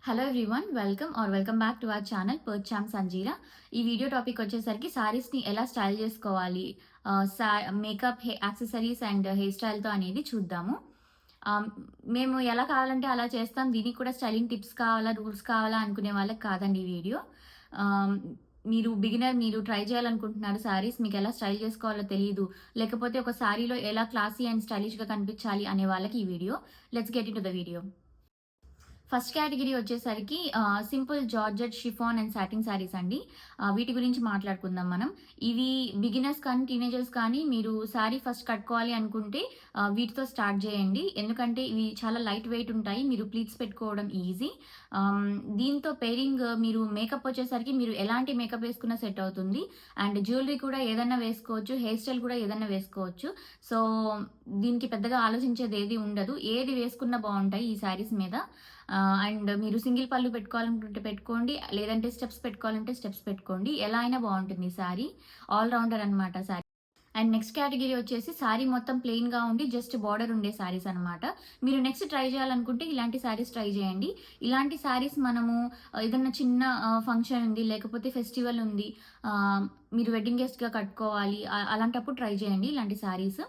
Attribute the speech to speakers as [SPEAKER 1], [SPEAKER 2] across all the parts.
[SPEAKER 1] Hello everyone welcome back to our channel పర్చామ్ సంజీరా. ఈ వీడియో టాపిక్ వచ్చేసరికి సారీస్ని ఎలా స్టైల్ చేసుకోవాలి, మేకప్, యాక్సెసరీస్ అండ్ హెయిర్ స్టైల్తో అనేది చూద్దాము. ఆమ్, మేము ఎలా కావాలంటే అలా చేస్తాం. దీనికి కూడా స్టైలింగ్ టిప్స్ కావాలా, రూల్స్ కావాలా అనుకునే వాళ్ళకి కాదండి ఈ వీడియో. ఆమ్, మీరు బిగినర్, మీరు ట్రై చేయాలనుకుంటున్నారు సారీస్, మీకు ఎలా స్టైల్ చేసుకోవాలో తెలియదు, లేకపోతే ఒక సారీలో ఎలా క్లాసీ అండ్ స్టైలిష్గా కనిపించాలి అనే వాళ్ళకి ఈ video. Let's get into the video. First category వచ్చేసరికి simple georgette, chiffon and satin sarees అండి. వీటి గురించి మాట్లాడుకుందాం మనం. ఇవి బిగినర్స్ కానీ టీనేజర్స్ కానీ మీరు శారీ ఫస్ట్ కట్టుకోవాలి అనుకుంటే వీటితో స్టార్ట్ చేయండి. ఎందుకంటే ఇవి చాలా లైట్ వెయిట్ ఉంటాయి, మీరు ప్లీట్స్ పెట్టుకోవడం ఈజీ. దీంతో పేరింగ్ మీరు మేకప్ వచ్చేసరికి మీరు ఎలాంటి మేకప్ వేసుకున్నా సెట్ అవుతుంది. అండ్ జ్యువెలరీ కూడా ఏదన్నా వేసుకోవచ్చు, హెయిర్ స్టైల్ కూడా ఏదన్నా వేసుకోవచ్చు. సో దీనికి పెద్దగా ఆలోచించేది ఏది ఉండదు, ఏది వేసుకున్నా బాగుంటాయి ఈ శారీస్ మీద. అండ్ మీరు సింగిల్ పళ్ళు పెట్టుకోవాలనుకుంటే పెట్టుకోండి, లేదంటే స్టెప్స్ పెట్టుకోవాలంటే స్టెప్స్ పెట్టుకోండి. ఎలా అయినా బాగుంటుంది శారీ. ఆల్ రౌండర్ అనమాట శారీ. అండ్ నెక్స్ట్ కేటగిరీ వచ్చేసి శారీ మొత్తం ప్లెయిన్గా ఉండి జస్ట్ బార్డర్ ఉండే శారీస్ అనమాట. మీరు నెక్స్ట్ ట్రై చేయాలనుకుంటే ఇలాంటి శారీస్ ట్రై చేయండి. ఇలాంటి శారీస్ మనము ఏదన్నా చిన్న ఫంక్షన్ ఉంది, లేకపోతే ఫెస్టివల్ ఉంది, ఆ, మీరు వెడ్డింగ్ గెస్ట్గా కట్టుకోవాలి, అలాంటప్పుడు ట్రై చేయండి ఇలాంటి శారీస్.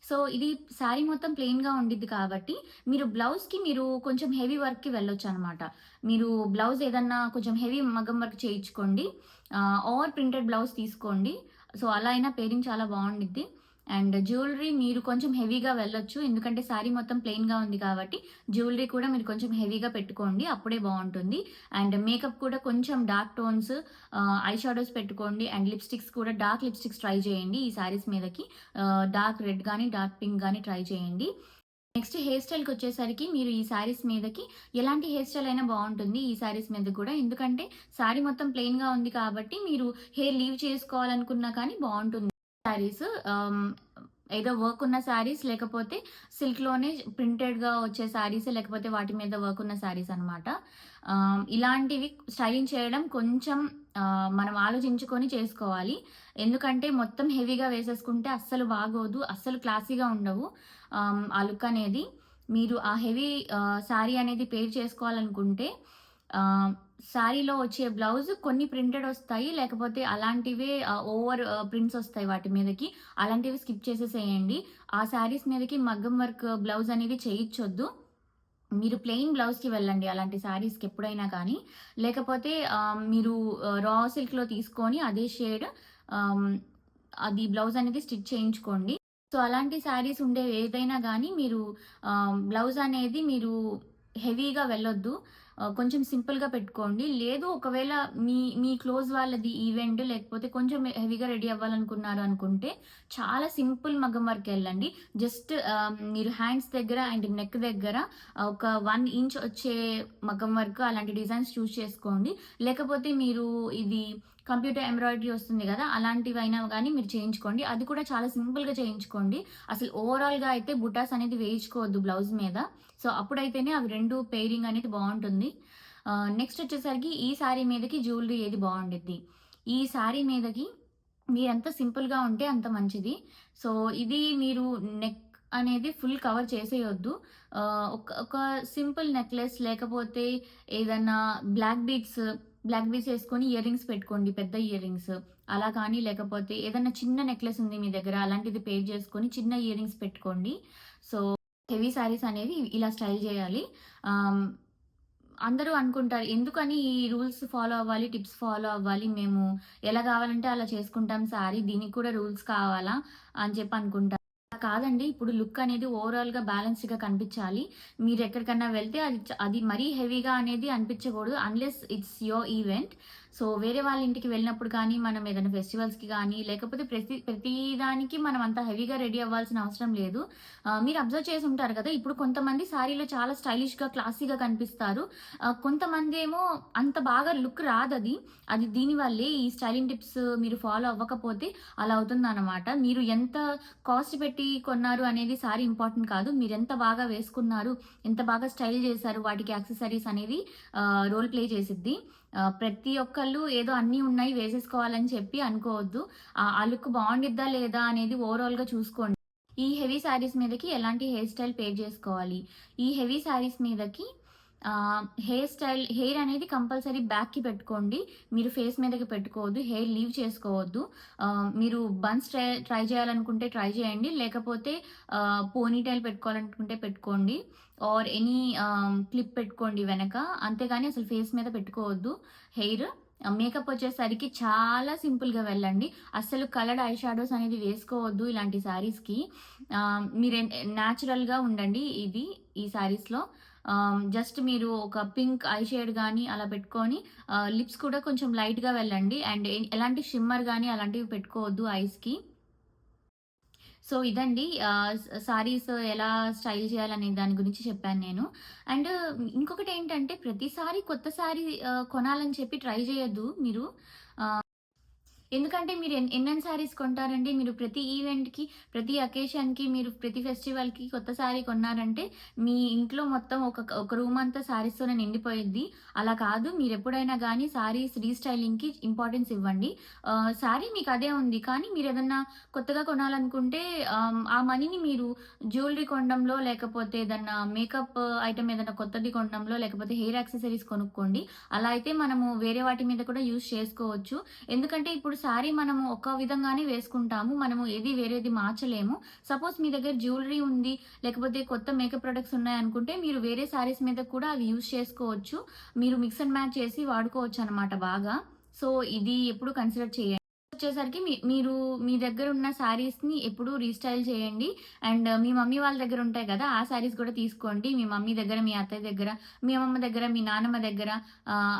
[SPEAKER 1] సో ఇది శారీ మొత్తం ప్లెయిన్గా ఉండిద్ది కాబట్టి మీరు బ్లౌజ్కి మీరు కొంచెం హెవీ వర్క్కి వెళ్ళొచ్చు అనమాట. మీరు బ్లౌజ్ ఏదన్నా కొంచెం హెవీ మగ్గం వర్క్ చేయించుకోండి, ఓవర్ ప్రింటెడ్ బ్లౌజ్ తీసుకోండి. సో అలా అయినా పేరింగ్ చాలా బాగుండిద్ది. అండ్ జ్యువెలరీ మీరు కొంచెం హెవీగా వెళ్ళొచ్చు, ఎందుకంటే శారీ మొత్తం ప్లెయిన్గా ఉంది కాబట్టి జ్యువెలరీ కూడా మీరు కొంచెం హెవీగా పెట్టుకోండి, అప్పుడే బాగుంటుంది. అండ్ మేకప్ కూడా కొంచెం డార్క్ టోన్స్, ఐ షాడోస్ పెట్టుకోండి. అండ్ లిప్స్టిక్స్ కూడా డార్క్ లిప్స్టిక్స్ ట్రై చేయండి ఈ శారీస్ మీదకి. డార్క్ రెడ్ కానీ డార్క్ పింక్ కానీ ట్రై చేయండి. నెక్స్ట్ హెయిర్ స్టైల్కి వచ్చేసరికి మీరు ఈ శారీస్ మీదకి ఎలాంటి హెయిర్ స్టైల్ అయినా బాగుంటుంది ఈ శారీస్ మీద కూడా, ఎందుకంటే శారీ మొత్తం ప్లెయిన్గా ఉంది కాబట్టి మీరు హెయిర్ లీవ్ చేసుకోవాలనుకున్నా కానీ బాగుంటుంది శారీస్. ఏదో వర్క్ ఉన్న శారీస్, లేకపోతే సిల్క్లోనే ప్రింటెడ్గా వచ్చే శారీస్, లేకపోతే వాటి మీద వర్క్ ఉన్న శారీస్ అనమాట. ఇలాంటివి స్టైలింగ్ చేయడం కొంచెం మనం ఆలోచించుకొని చేసుకోవాలి. ఎందుకంటే మొత్తం హెవీగా వేసేసుకుంటే అస్సలు బాగోదు, అస్సలు క్లాసీగా ఉండవు ఆ లుక్ అనేది. మీరు ఆ హెవీ శారీ అనేది పేర్ చేసుకోవాలనుకుంటే శారీలో వచ్చే బ్లౌజ్ కొన్ని ప్రింటెడ్ వస్తాయి, లేకపోతే అలాంటివే ఓవర్ ప్రింట్స్ వస్తాయి వాటి మీదకి. అలాంటివి స్కిప్ చేసేసేయండి. ఆ శారీస్ మీదకి మగ్గం వర్క్ బ్లౌజ్ అనేది చేయించొద్దు. మీరు ప్లెయిన్ బ్లౌజ్‌కి వెళ్ళండి అలాంటి శారీస్‌కి ఎప్పుడైనా కానీ. లేకపోతే మీరు రా సిల్క్‌లో తీసుకొని అదే షేడ్ ఆహ్, అది బ్లౌజ్ అనేది స్టిచ్ చేయించుకోండి. సో, అలాంటి శారీస్ ఉండేవి ఏదైనా గానీ మీరు బ్లౌజ్ అనేది మీరు హెవీగా వెళ్ళొద్దు. కొంచెం సింపుల్‌గా పెట్టుకోండి. లేదు, ఒకవేళ మీ మీ క్లోజ్ వాళ్ళది ఈవెంట్, లేకపోతే కొంచెం హెవీగా రెడీ అవ్వాలనుకున్నారు అనుకుంటే చాలా సింపుల్ మగ్గం వర్క్‌కెళ్ళండి. జస్ట్ మీరు హ్యాండ్స్ దగ్గర అండ్ నెక్ దగ్గర ఒక 1 ఇంచ్ వచ్చే మగ్గం వర్క్ అలాంటి డిజైన్స్ చూజ్ చేసుకోండి. లేకపోతే మీరు ఇది కంప్యూటర్ ఎంబ్రాయిడరీ వస్తుంది గదా, అలాంటివైనా గానీ మీరు చేయించుకోండి. అది కూడా చాలా సింపుల్‌గా చేయించుకోండి. అసలు ఓవరాల్‌గా అయితే బుటాస్ అనేది వేయించుకోవద్దు బ్లౌజ్ మీద. సో, అప్పుడైతేనే అవి 2 పెయిరింగ్ అనేది బావుంటుంది. నెక్స్ట్ వచ్చేసరికి ఈ శారీ మీదకి జ్యువెలరీ ఏది బావుండిద్ది? ఈ శారీ మీదకి మీరెంత సింపుల్‌గా ఉంటే అంత మంచిది. సో, ఇది మీరు నెక్ అనేది ఫుల్ కవర్ చేసేయొద్దు. ఒక ఒక సింపుల్ నెక్లెస్, లేకపోతే ఏదన్నా బ్లాక్ బీడ్స్ ఏసుకొని ఇయర్ రింగ్స్ పెట్టుకోండి, పెద్ద ఇయర్ రింగ్స్. అలా కానీ, లేకపోతే ఏదన్నా చిన్న నెక్లెస్ ఉంది మీ దగ్గర, అలాంటిది పేర్ చేసుకొని చిన్న ఇయర్ రింగ్స్ పెట్టుకోండి. సో, హెవీ శారీస్ అనేవి ఇలా స్టైల్ జేయాలి. ఆహ్, అందరూ అనుకుంటారు, ఎందుకని ఈ రూల్స్ ఫాలో అవ్వాలి, టిప్స్ ఫాలో అవ్వాలి, మేము ఎలా కావాలంటే అలా చేసుకుంటాం శారీ, దీనికి కూడా రూల్స్ కావాలా అని చెప్పి అనుకుంటారు. అలా కాదండి. ఇప్పుడు లుక్ అనేది ఓవరాల్‌గా బ్యాలెన్స్డ్‌గా కనిపించాలి. మీరెక్కడికన్నా వెళ్తే అది మరీ హెవీగా అనేది అనిపించకూడదు. Unless it's your event. So, వేరే వాళ్ళ ఇంటికి వెళ్ళినప్పుడు కానీ, మనం ఏదైనా ఫెస్టివల్స్‌కి గానీ, లేకపోతే ప్రతి దానికి మనం అంత హెవీగా రెడీ అవ్వాల్సిన అవసరం లేదు. మీరు అబ్జర్వ్ చేసి ఉంటారు కదా, ఇప్పుడు కొంతమంది శారీలో చాలా స్టైలిష్‌గా, క్లాసీగా కనిపిస్తారు. కొంతమందేమో అంత బాగా లుక్ రాదది. అది దీనివల్లే. ఈ స్టైలింగ్ టిప్స్ మీరు ఫాలో అవ్వకపోతే అలా అవుతుందనమాట. మీరు ఎంత కాస్ట్ పెట్టి కొన్నారు అనేది సారీ ఇంపార్టెంట్ కాదు. మీరెంత బాగా వేసుకున్నారు, ఎంత బాగా స్టైల్ చేశారు, వాటికి యాక్సెసరీస్ అనేది రోల్ ప్లే చేసిద్ది. ప్రతి ఒక్కళ్ళు ఏదో అన్నీ ఉన్నాయి వేసేసుకోవాలని చెప్పి అనుకోవద్దు. ఆ లుక్ బావుండిద్దా లేదా అనేది ఓవరాల్‌గా చూసుకోండి. ఈ హెవీ శారీస్ మీదకి ఎలాంటి హెయిర్ స్టైల్ పేర్ జేసుకోవాలి? ఈ హెవీ శారీస్ మీదకి హెయిర్ అనేది కంపల్సరీ బ్యాక్‌కి పెట్టుకోండి. మీరు ఫేస్ మీదకి పెట్టుకోవద్దు. హెయిర్ లీవ్ చేసుకోవద్దు. మీరు బన్స్ ట్రై చేయాలనుకుంటే ట్రై చేయండి. లేకపోతే పోనీటైల్ పెట్టుకోవాలనుకుంటే పెట్టుకోండి. ఆర్ ఎనీ క్లిప్ పెట్టుకోండి వెనక. అంతేగాని అసలు ఫేస్ మీద పెట్టుకోవద్దు హెయిర్. మేకప్ వచ్చేసరికి చాలా సింపుల్‌గా వెళ్ళండి. అస్సలు కలర్డ్ ఐ షాడోస్ అనేది వేసుకోవద్దు ఇలాంటి శారీస్‌కి. న్యాచురల్‌గా ఉండండి ఈ శారీస్‌లో. జస్ట్ మీరు ఒక పింక్ ఐ షేడ్ గాని అలా పెట్టుకొని లిప్స్ కూడా కొంచెం లైట్‌గా వెళ్ళండి. అండ్ ఎలాంటి షిమ్మర్ గాని అలాంటివి పెట్టుకోవద్దు ఐస్‌కి. సో ఇదండి సారీస్ ఎలా స్టైల్ చేయాలనే దాని గురించి చెప్పాను నేను. అండ్ ఇంకొకటేంటంటే ప్రతిసారి కొత్త సారీ కొనాలని చెప్పి ట్రై చేయొద్దు మీరు. ఎందుకంటే మీరు ఎన్నెన్ని శారీస్ కొంటారండి? మీరు ప్రతి ఈవెంట్‌కి, ప్రతి అకేషన్‌కి, మీరు ప్రతి ఫెస్టివల్‌కి కొత్త శారీ కొన్నారంటే, మీ ఇంట్లో మొత్తం ఒక రూమ్ అంతా శారీస్‌తోనే నిండిపోయిద్ది. అలా కాదు. మీరెప్పుడైనా గానీ శారీస్ రీస్టైలింగ్‌కి ఇంపార్టెన్స్ ఇవ్వండి. శారీ మీకదే ఉంది. కానీ మీరేదన్నా కొత్తగా కొనాలనుకుంటే ఆ మనీని మీరు జ్యువెలరీ కొనడంలో, లేకపోతే ఏదన్నా మేకప్ ఐటెమ్ ఏదన్నా కొత్తది కొనడంలో, లేకపోతే హెయిర్ యాక్సెసరీస్ కొనుక్కోండి. అలా అయితే మనము వేరే వాటి మీద కూడా యూజ్ చేసుకోవచ్చు. ఎందుకంటే ఇప్పుడు శారీ మనము ఒక విధంగానే వేసుకుంటాము. మనము ఏది వేరేది మార్చలేము. సపోజ్ మీ దగ్గర జ్యువెలరీ ఉంది, లేకపోతే కొత్త మేకప్ ప్రొడక్ట్స్ ఉన్నాయనుకుంటే మీరు వేరే శారీస్ మీద కూడా అవి యూజ్ చేసుకోవచ్చు. మీరు మిక్స్ అండ్ మ్యాచ్ చేసి వాడుకోవచ్చనమాట బాగా. సో, ఇది ఎప్పుడు కన్సిడర్ చేయండి. వచ్చేసరికి మీరు మీ దగ్గరున్న శారీస్‌ని ఎప్పుడూ రీస్టైల్ చేయండి. అండ్ మీ మమ్మీ వాళ్ళ దగ్గర ఉంటాయి కదా! ఆ శారీస్ కూడా తీసుకోండి. మీ మమ్మీ దగ్గర, మీ అత్తయ్య దగ్గర, మీ అమ్మమ్మ దగ్గర, మీ నానమ్మ దగ్గర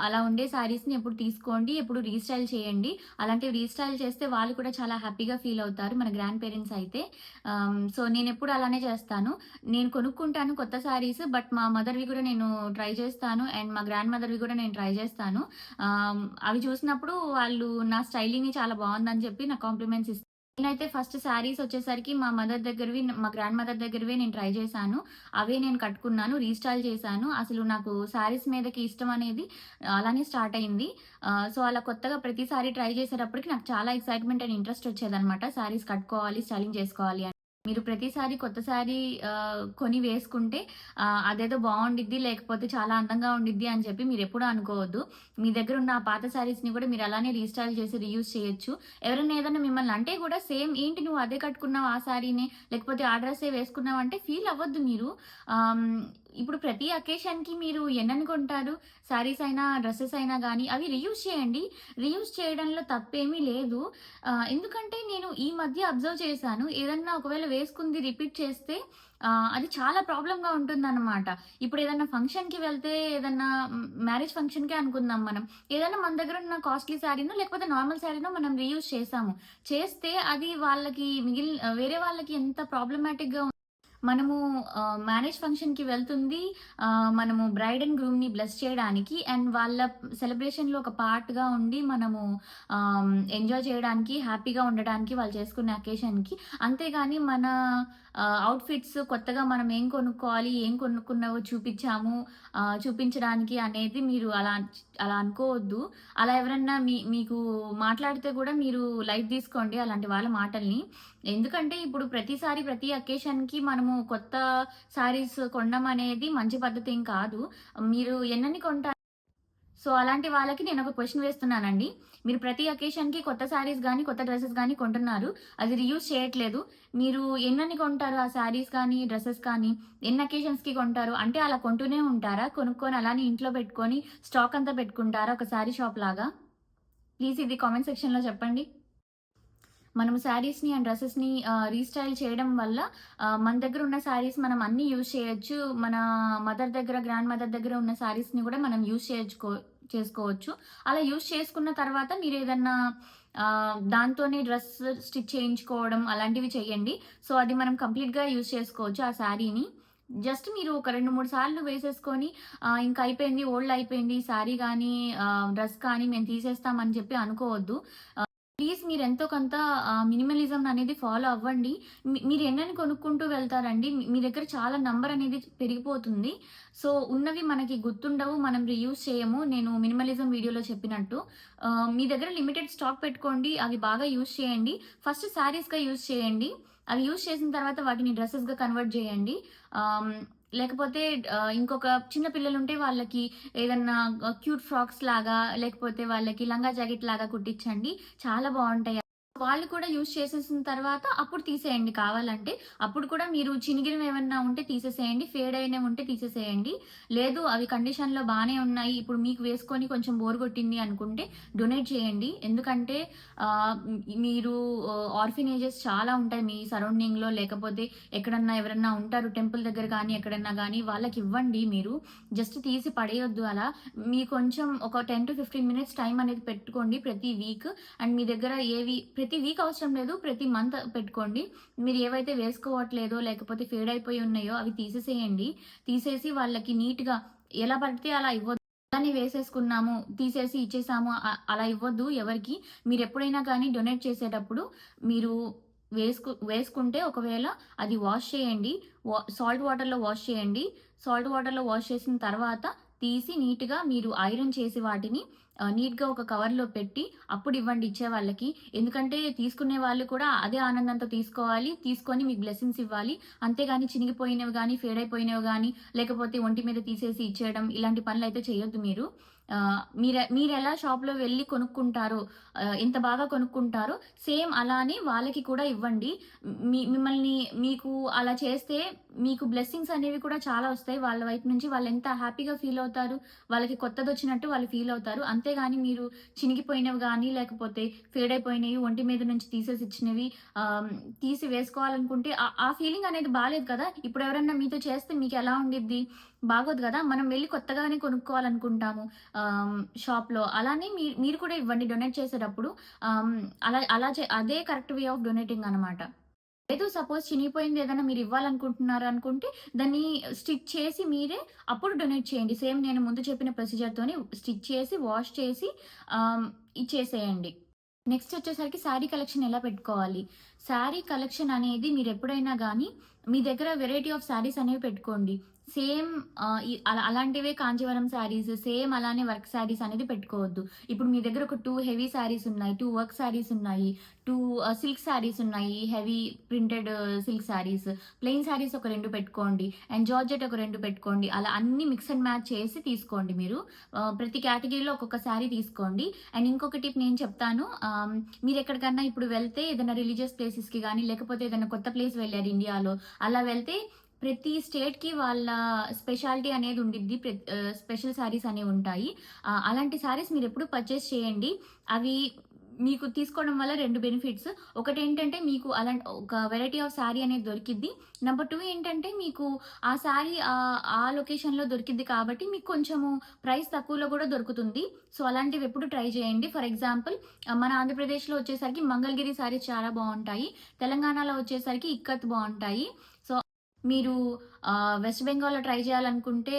[SPEAKER 1] అలా ఉండే శారీస్‌ని ఎప్పుడు తీసుకోండి. ఎప్పుడు రీస్టైల్ చేయండి. అలాంటివి రీస్టైల్ చేస్తే వాళ్ళు కూడా చాలా హ్యాపీగా ఫీల్ అవుతారు. మన గ్రాండ్ పేరెంట్స్ అయితే. సో, నేనెప్పుడు అలానే చేస్తాను. నేను కొనుక్కుంటాను కొత్త శారీస్. బట్ మా మదర్‌వి కూడా నేను ట్రై చేస్తాను. అండ్ మా గ్రాండ్ మదర్‌వి కూడా నేను ట్రై చేస్తాను. అవి చూసినప్పుడు వాళ్ళు నా స్టైలింగ్ చాలా బావుందని చెప్పి నాకు కాంప్లిమెంట్స్ ఇస్తారు. నేనైతే ఫస్ట్ శారీస్ వచ్చేసరికి మా మదర్ దగ్గరవి, మా గ్రాండ్ మదర్ దగ్గరవే నేను ట్రై చేశాను. అవే నేను కట్టుకున్నాను. రీస్టైల్ చేశాను. అసలు నాకు శారీస్ మీదకి ఇష్టం అనేది అలానే స్టార్ట్ అయింది. సో, అలా కొత్తగా ప్రతిసారి ట్రై చేసేటప్పటికి నాకు చాలా ఎక్సైట్‌మెంట్ అండ్ ఇంట్రెస్ట్ వచ్చేదనమాట. శారీస్ కట్టుకోవాలి, స్టైలింగ్ చేసుకోవాలి అని. మీరు ప్రతిసారి కొత్త శారీ కొని వేసుకుంటే అదేదో బావుండిద్ది, లేకపోతే చాలా అందంగా ఉండిద్ది అని చెప్పి మీరెప్పుడూ అనుకోవద్దు. మీ దగ్గరున్న ఆ పాత శారీస్‌ని కూడా మీరు అలానే రీస్టైల్ చేసి రీయూజ్ చేయొచ్చు. ఎవరైనా ఏదన్నా మిమ్మల్ని అంటే కూడా సేమ్ ఏంటి నువ్వు అదే కట్టుకున్నావు ఆ శారీనే, లేకపోతే ఆ డ్రెస్సే వేసుకున్నావు అంటే ఫీల్ అవ్వద్దు మీరు. ఆహ్, ఇప్పుడు ప్రతి అకేషన్‌కి మీరు ఎన్నని కొంటారు? శారీస్ అయినా, డ్రెసెస్ అయినా గానీ అవి రీయూజ్ చేయండి. రీయూజ్ చేయడంలో తప్పేమీ లేదు. ఎందుకంటే నేను ఈ మధ్య అబ్జర్వ్ చేశాను. ఏదన్నా ఒకవేళ వేసుకుంది రిపీట్ చేస్తే అది చాలా ప్రాబ్లమ్‌గా ఉంటుందనమాట. ఇప్పుడేదన్నా ఫంక్షన్‌కి వెళ్తే ఏదన్నా మ్యారేజ్ ఫంక్షన్‌కే అనుకుందాం మనం. ఏదన్నా మన దగ్గరున్న కాస్ట్‌లీ శారీనో, లేకపోతే నార్మల్ శారీనో మనం రీయూజ్ చేశాము. చేస్తే అది వాళ్ళకి వేరే వాళ్ళకి ఎంత ప్రాబ్లమాటిక్‌గా మనము మ్యారేజ్ ఫంక్షన్‌కి వెళ్తుంది. మనము బ్రైడ్ అండ్ గ్రూమ్‌ని బ్లెస్ చేయడానికి అండ్ వాళ్ళ సెలబ్రేషన్‌లో ఒక పార్ట్‌గా ఉండి మనము ఎంజాయ్ చేయడానికి, హ్యాపీగా ఉండడానికి వాళ్ళు చేసుకునే అకేషన్‌కి. అంతేగాని మన అవుట్‌ఫిట్స్ కొత్తగా మనం ఏం కొనుక్కోవాలి, ఏం కొనుక్కున్నావో చూపించడానికి అనేది మీరు అలా అనుకోవద్దు. అలా ఎవరన్నా మీకు మాట్లాడితే గూడా మీరు లైట్ తీసుకోండి అలాంటి వాళ్ళ మాటల్ని. ఎందుకంటే ఇప్పుడు ప్రతిసారి ప్రతి అకేషన్‌కి మనము కొత్త శారీస్ కొనడం అనేది మంచి పద్ధతేం కాదు. మీరు ఎన్నన్ని కొంటారు? సో, అలాంటి వాళ్ళకి నేనొక క్వెషన్ వేస్తున్నానండి. మీరు ప్రతి అకేషన్‌కి కొత్త శారీస్ గానీ, కొత్త డ్రెసెస్ గానీ కొంటున్నారు. అది రీయూజ్ చేయట్లేదు. మీరు ఎన్నని కొంటారు ఆ శారీస్ కానీ, డ్రెసెస్ కానీ? ఎన్ని అకేషన్స్‌కి కొంటారు? అంటే అలా కొంటూనే ఉంటారా? కొనుక్కొని అలానే ఇంట్లో పెట్టుకొని స్టాక్ అంతా పెట్టుకుంటారా ఒక శారీ షాప్ లాగా? ప్లీజ్ ఇది కామెంట్ సెక్షన్‌లో చెప్పండి. మనము శారీస్‌ని అండ్ డ్రెసెస్‌ని రీస్టైల్ చేయడం వల్ల మన దగ్గర ఉన్న శారీస్ మనం అన్నీ యూజ్ చేయొచ్చు. మన మదర్ దగ్గర, గ్రాండ్ మదర్ దగ్గర ఉన్న శారీస్‌ని గూడా మనం చేసుకోవచ్చు. అలా యూజ్ చేసుకున్న తర్వాత మీరేదన్నా దాంతోనే డ్రెస్ స్టిచ్ చేయించుకోవడం అలాంటివి చేయండి. సో, అది మనం కంప్లీట్‌గా యూజ్ చేసుకోవచ్చు ఆ శారీని. జస్ట్ మీరు ఒక 2, 3 సార్లు వేసేసుకొని ఇంక అయిపోయింది, ఓల్డ్ అయిపోయింది ఈ శారీ గానీ, డ్రెస్ కానీ మేము తీసేస్తాం అని చెప్పి అనుకోవద్దు. ప్లీజ్ మీరెంతో కొంత మినిమలిజం అనేది ఫాలో అవ్వండి. మీరు ఎన్నని కొనుక్కుంటూ వెళ్తారండి. మీ దగ్గర చాలా నంబర్ అనేది పెరిగిపోతుంది. సో, ఉన్నవి మనకి గుర్తుండవు. మనం రీయూజ్ చేయము. నేను మినిమలిజం వీడియోలో చెప్పినట్టు. మీ దగ్గర లిమిటెడ్ స్టాక్ పెట్టుకోండి. అవి బాగా యూజ్ చేయండి. ఫస్ట్ శారీస్‌గా యూజ్ చేయండి. అవి యూజ్ చేసిన తర్వాత వాటిని డ్రెసెస్‌గా కన్వర్ట్ చేయండి. ఆహ్, లేకపోతే ఇంకొక చిన్న పిల్లలుంటే వాళ్ళకి ఏదన్నా క్యూట్ ఫ్రాక్స్ లాగా, లేకపోతే వాళ్ళకి లంగా జాకెట్ లాగా కుట్టించండి. చాలా బావుంటాయి. వాళ్ళు కూడా యూజ్ చేసేసిన తర్వాత అప్పుడు తీసేయండి కావాలంటే. అప్పుడు కూడా మీరు చినిగినవేమన్నా ఉంటే తీసేసేయండి. ఫేడ్ అయినవి ఉంటే తీసేసేయండి. లేదు అవి కండిషన్‌లో బానే ఉన్నాయి. ఇప్పుడు మీకు వేసుకొని కొంచెం బోర్ కొట్టింది అనుకుంటే డొనేట్ చేయండి. ఎందుకంటే మీరు ఆర్ఫనేజెస్ చాలా ఉంటాయి మీ సరౌండింగ్‌లో. లేకపోతే ఎక్కడన్నా ఎవరన్నా ఉంటారు టెంపుల్ దగ్గర గానీ, ఎక్కడన్నా గానీ వాళ్ళకివ్వండి మీరు. జస్ట్ తీసి పడేయొద్దు అలా. మీ కొంచెం ఒక 10-15 మినిట్స్ టైం అనేది పెట్టుకోండి ప్రతి వీక్. అండ్ మీ దగ్గర ఏవి ప్రతి వీక్ అవసరం లేదు. ప్రతి మంత్ పెట్టుకోండి. మీరు ఏవైతే వేసుకోవట్లేదో లేకపోతే ఫేడ్ అయిపోయి ఉన్నాయో అవి తీసేసేయండి. తీసేసి వాళ్ళకి నీట్‌గా ఎలా పడితే అలా ఇవ్వద్దు. అలానే వేసేసుకున్నాము, తీసేసి ఇచ్చేసాము అలా ఇవ్వద్దు ఎవరికీ. మీరెప్పుడైనా కానీ డొనేట్ చేసేటప్పుడు మీరు వేసుకుంటే ఒకవేళ అది వాష్ చేయండి. సాల్ట్ వాటర్‌లో వాష్ చేయండి. సాల్ట్ వాటర్‌లో వాష్ చేసిన తర్వాత తీసి నీట్‌గా మీరు ఐరన్ చేసి వాటిని నీట్‌గా ఒక కవర్‌లో పెట్టి అప్పుడివ్వండి ఇచ్చేవాళ్ళకి. ఎందుకంటే తీసుకునే వాళ్ళు కూడా అదే ఆనందంతో తీసుకోవాలి. తీసుకొని మీకు బ్లెస్సింగ్స్ ఇవ్వాలి. అంతేగాని చినిగిపోయినవి గానీ, ఫేడ్ అయిపోయినవి గానీ, లేకపోతే ఒంటి మీద తీసేసి ఇచ్చేయడం ఇలాంటి పనులైతే చేయొద్దు మీరు. మీరెలా షాప్‌లో వెళ్లి కొనుక్కుంటారో, ఎంత బాగా కొనుక్కుంటారో సేమ్ అలానే వాళ్ళకి కూడా ఇవ్వండి. మిమ్మల్ని మీకు అలా చేస్తే మీకు బ్లెస్సింగ్స్ అనేవి కూడా చాలా వస్తాయి. వాళ్ళ వైపు నుంచి వాళ్ళెంత హ్యాపీగా ఫీల్ అవుతారు. వాళ్ళకి కొత్తదొచ్చినట్టు వాళ్ళు ఫీల్ అవుతారు. అంతేగాని మీరు చినిగిపోయినవి గానీ, లేకపోతే ఫేడ్ అయిపోయినయి ఒంటి మీద నుంచి తీసేసి ఇచ్చినవి ఆహ్, తీసి వేసుకోవాలనుకుంటే ఆ ఫీలింగ్ అనేది బాలేదు కదా! ఇప్పుడు ఎవరన్నా మీతో చేస్తే మీకెలా ఉండిద్ది? బాగోదు గదా! మనం వెళ్లి కొత్తగానే కొనుక్కోవాలనుకుంటాము షాప్‌లో. అలానే మీరు కూడా ఇవ్వండి డొనేట్ చేసేటప్పుడు. ఆహ్, అలా అలా అదే కరెక్ట్ వే ఆఫ్ డొనేటింగ్ అనమాట. లేదు సపోజ్ చినిగిపోయింది ఏదైనా మీరివ్వాలనుకుంటున్నారు అనుకుంటే, దాన్ని స్టిచ్ చేసి మీరే అప్పుడు డొనేట్ చేయండి. సేమ్ నేను ముందు చెప్పిన ప్రొసీజర్‌తోని స్టిచ్ చేసి, వాష్ చేసి ఇచ్చేసేయండి. నెక్స్ట్ వచ్చేసరికి శారీ కలెక్షన్ ఎలా పెట్టుకోవాలి? శారీ కలెక్షన్ అనేది మీరెప్పుడైనా గానీ, మీ దగ్గర వెరైటీ ఆఫ్ శారీస్ అనేవి పెట్టుకోండి. సేమ్ అలాంటివే కాంచీవరం శారీస్, సేమ్ అలానే వర్క్ శారీస్ అనేది పెట్టుకోవద్దు. ఇప్పుడు మీ దగ్గర ఒక 2 హెవీ శారీస్ ఉన్నాయి, 2 వర్క్ శారీస్ ఉన్నాయి, 2 సిల్క్ శారీస్ ఉన్నాయి, heavy printed silk saris. Plain saris ఒక 2 పెట్టుకోండి. అండ్ జార్జెట్ ఒక 2 పెట్టుకోండి. అలా అన్నీ మిక్స్ అండ్ మ్యాచ్ చేసి తీసుకోండి మీరు. ప్రతి కేటగిరీలో ఒక్కొక్క శారీ తీసుకోండి. అండ్ ఇంకొక టిప్ నేను చెప్తాను. మీరెక్కడికన్నా ఇప్పుడు వెళ్తే ఏదైనా రిలీజియస్ ప్లేసెస్‌కి గానీ, లేకపోతే ఏదైనా కొత్త ప్లేస్ వెళ్లారు ఇండియాలో, అలా వెళ్తే ప్రతి స్టేట్‌కి వాళ్ళ స్పెషాలిటీ అనేది ఉండిద్ది. స్పెషల్ శారీస్ అనేవుంటాయి. అలాంటి శారీస్ మీరెప్పుడు పర్చేస్ చేయండి. అవి మీకు తీసుకోవడం వల్ల 2 బెనిఫిట్స్. ఒకటేంటంటే మీకు ఒక వెరైటీ ఆఫ్ శారీ అనేది దొరికిద్ది. నంబర్ 2 ఏంటంటే మీకు ఆ శారీ ఆ లొకేషన్‌లో దొరికిద్ది కాబట్టి మీకు కొంచెము ప్రైస్ తక్కువలో గూడా దొరుకుతుంది. సో, అలాంటివెప్పుడు ట్రై చేయండి. ఫర్ ఎగ్జాంపుల్ మన ఆంధ్రప్రదేశ్‌లో వచ్చేసరికి మంగళగిరి శారీస్ చాలా బావుంటాయి. తెలంగాణలో వచ్చేసరికి ఇక్కత్ బావుంటాయి. సో, మీరు వెస్ట్ బెంగాల్‌లో ట్రై చేయాలనుకుంటే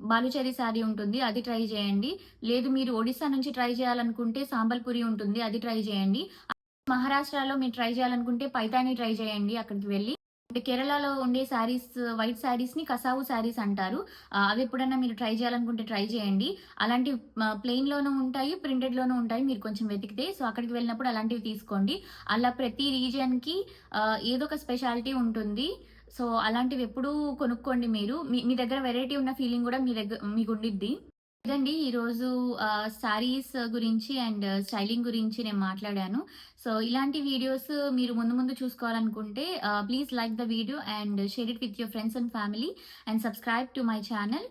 [SPEAKER 1] బాలుచరి శారీ ఉంటుంది. అది ట్రై చేయండి. లేదు మీరు ఒడిస్సా నుంచి ట్రై చేయాలనుకుంటే సాంబల్‌పురి ఉంటుంది. అది ట్రై చేయండి. మహారాష్ట్రలో మీరు ట్రై చేయాలనుకుంటే పైతాని ట్రై చేయండి అక్కడికి వెళ్లి. అంటే కేరళలో ఉండే శారీస్ వైట్ శారీస్‌ని కసావు శారీస్ అంటారు. అవి ఎప్పుడన్నా మీరు ట్రై చేయాలనుకుంటే ట్రై చేయండి. అలాంటివి ప్లెయిన్‌లోనూ ఉంటాయి, ప్రింటెడ్‌లోనూ ఉంటాయి మీరు కొంచెం వెతికితే. సో, అక్కడికి వెళ్ళినప్పుడు అలాంటివి తీసుకోండి. అలా ప్రతి రీజియన్‌కి ఏదో ఒక స్పెషాలిటీ ఉంటుంది. సో, అలాంటివెప్పుడూ కొనుక్కోండి మీరు. మీ మీ దగ్గర వెరైటీ ఉన్న ఫీలింగ్ గూడా మీకుండిద్ది. ఇదండి ఈరోజు శారీస్ గురించి అండ్ స్టైలింగ్ గురించి నేను మాట్లాడాను. సో, ఇలాంటి వీడియోస్ మీరు ముందు ముందు చూసుకోవాలనుకుంటే please like the video and share it with your friends and family and subscribe to my channel.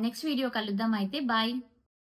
[SPEAKER 1] Next video కలుద్దాం అయితే. బాయ్.